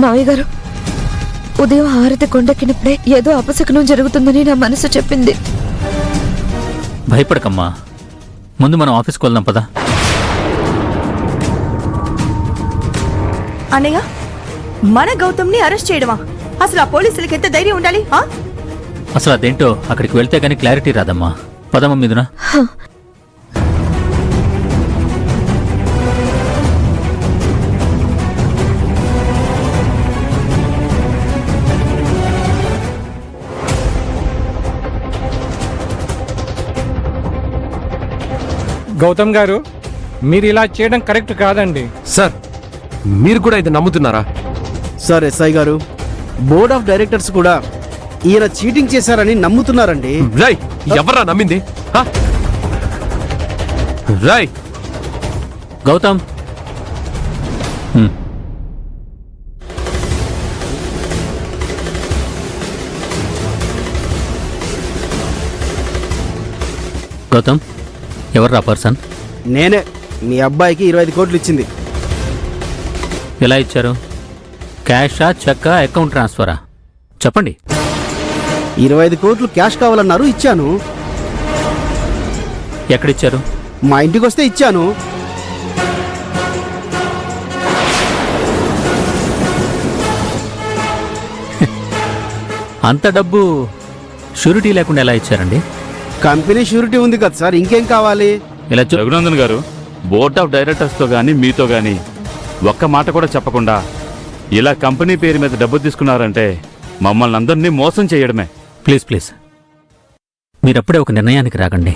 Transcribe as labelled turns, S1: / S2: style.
S1: మావయ్య గారు, ఉదయం హారతి కొండెక్కినప్పుడే ఏదో అపశకునం జరుగుతుందని నా మనసు చెప్పింది.
S2: భయపడకమ్మా, ముందు మనం ఆఫీస్కి వెళ్దాం పదా.
S3: అన్నయ్య, మన గౌతమ్ని అరెస్ట్ చేయడమా? అసలు ఆ పోలీసులకి ఎంత ధైర్యం ఉండాలి?
S2: అసలు అదేంటో అక్కడికి వెళ్తే కానీ క్లారిటీ రాదమ్మా. పదమ్మ మీదునా.
S4: గౌతమ్ గారు, మీరు ఇలా చేయడం కరెక్ట్ కాదండి.
S5: సార్, మీరు కూడా ఇది నమ్ముతున్నారా?
S6: సార్, ఎస్ఐ గారు, బోర్డ్ ఆఫ్ డైరెక్టర్స్ కూడా ఈయన చీటింగ్ చేశారని నమ్ముతున్నారండి.
S5: రై, ఎవరా నమ్మింది? రై
S2: గౌతమ్, గౌతమ్, ఎవర్రా పర్సన్?
S6: నేనే. మీ అబ్బాయికి 25 కోట్లు ఇచ్చింది.
S2: ఎలా ఇచ్చారు? క్యాషా, చెక్కా, అకౌంట్ ట్రాన్స్ఫరా? చెప్పండి.
S6: 25 కోట్లు క్యాష్ కావాలన్నారు, ఇచ్చాను.
S2: ఎక్కడిచ్చారు?
S6: మా ఇంటికి వస్తే ఇచ్చాను.
S2: అంత డబ్బు షూరిటీ లేకుండా ఎలా ఇచ్చారండి?
S6: కంపెనీ షూరిటీ ఉంది కదా సార్, ఇంకేం కావాలి?
S2: ఇలా
S7: రఘునందన్ గారు, బోర్డ్ ఆఫ్ డైరెక్టర్స్తో కానీ మీతో కానీ ఒక్క మాట కూడా చెప్పకుండా ఇలా కంపెనీ పేరు మీద డబ్బు తీసుకున్నారంటే మమ్మల్ని అందరినీ మోసం చేయడమే.
S2: ప్లీజ్ మీరప్పుడే ఒక నిర్ణయానికి రాకండి.